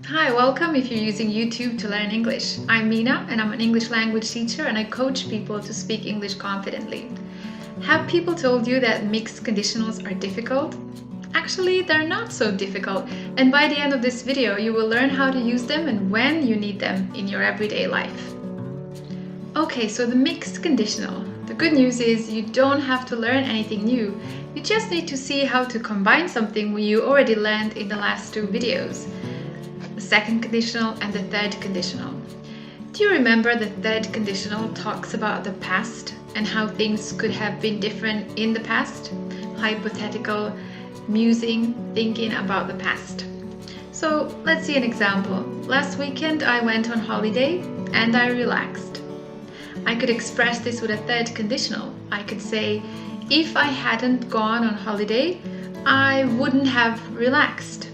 Hi, welcome if you're using YouTube to learn English. I'm Mina and I'm an English language teacher and I coach people to speak English confidently. Have people told you that mixed conditionals are difficult? Actually, they're not so difficult, and by the end of this video you will learn how to use them and when you need them in your everyday life. Okay, so the mixed conditional. The good news is you don't have to learn anything new. You just need to see how to combine something you already learned in the last two videos. The second conditional and the third conditional. Do you remember the third conditional talks about the past and how things could have been different in the past? Hypothetical, musing, thinking about the past. So let's see an example. Last weekend I went on holiday and I relaxed. I could express this with a third conditional. I could say, if I hadn't gone on holiday, I wouldn't have relaxed.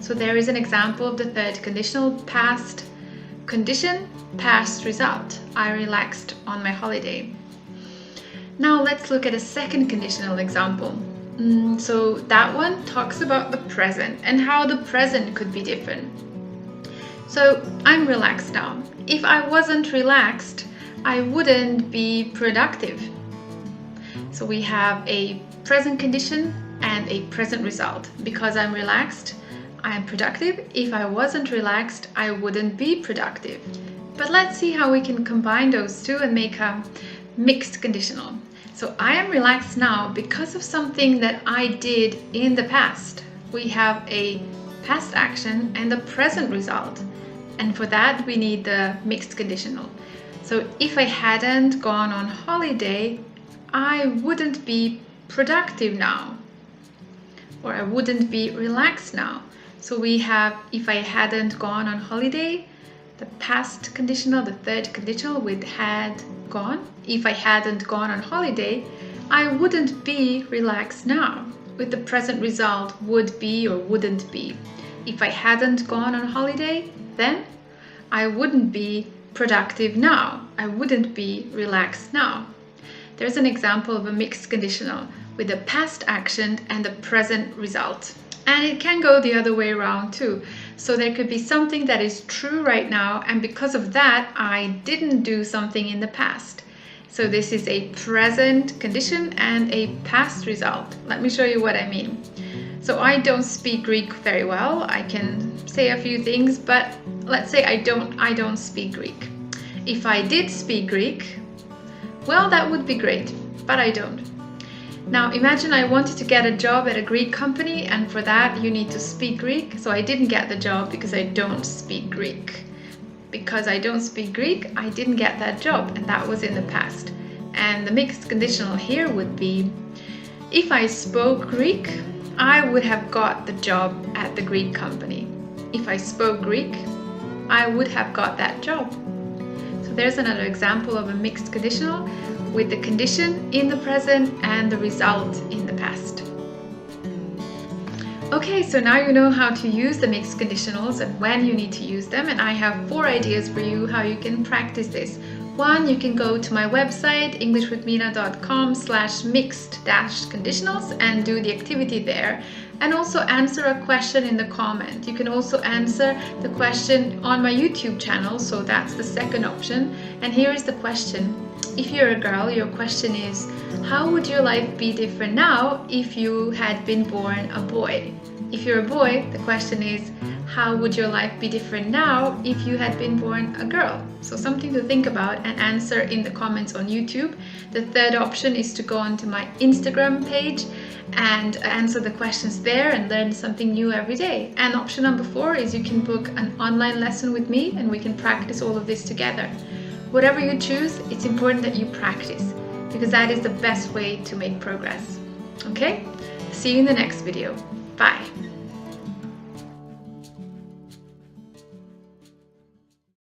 So there is an example of the third conditional: past condition, past result. I relaxed on my holiday. Now let's look at a second conditional example. So that one talks about the present and how the present could be different. So I'm relaxed now. If I wasn't relaxed, I wouldn't be productive. So we have a present condition and a present result. Because I'm relaxed, I am productive. If I wasn't relaxed, I wouldn't be productive. But let's see how we can combine those two and make a mixed conditional. So I am relaxed now because of something that I did in the past. We have a past action and a present result. And for that, we need the mixed conditional. So if I hadn't gone on holiday, I wouldn't be productive now. Or I wouldn't be relaxed now. So we have, if I hadn't gone on holiday, the past conditional, the third conditional with had gone. If I hadn't gone on holiday, I wouldn't be relaxed now. With the present result, would be or wouldn't be. If I hadn't gone on holiday, then I wouldn't be productive now. I wouldn't be relaxed now. There's an example of a mixed conditional with a past action and a present result. And it can go the other way around too. So there could be something that is true right now, and because of that, I didn't do something in the past. So this is a present condition and a past result. Let me show you what I mean. So I don't speak Greek very well. I can say a few things, but let's say I don't speak Greek. If I did speak Greek, well, that would be great, but I don't. Now imagine I wanted to get a job at a Greek company, and for that you need to speak Greek. So I didn't get the job because I don't speak Greek. Because I don't speak Greek, I didn't get that job, and that was in the past. And the mixed conditional here would be, if I spoke Greek, I would have got the job at the Greek company. If I spoke Greek, I would have got that job. So there's another example of a mixed conditional with the condition in the present and the result in the past. Okay, so now you know how to use the mixed conditionals and when you need to use them, and I have 4 ideas for you how you can practice this. 1, you can go to my website englishwithmina.com/mixed-conditionals and do the activity there, and also answer a question in the comment. You can also answer the question on my YouTube channel, so that's the second option. And here is the question. If you're a girl, your question is, how would your life be different now if you had been born a boy? If you're a boy, the question is, how would your life be different now if you had been born a girl? So something to think about and answer in the comments on YouTube. The third option is to go onto my Instagram page and answer the questions there and learn something new every day. And option number 4 is you can book an online lesson with me and we can practice all of this together. Whatever you choose, it's important that you practice, because that is the best way to make progress. Okay? See you in the next video. Bye.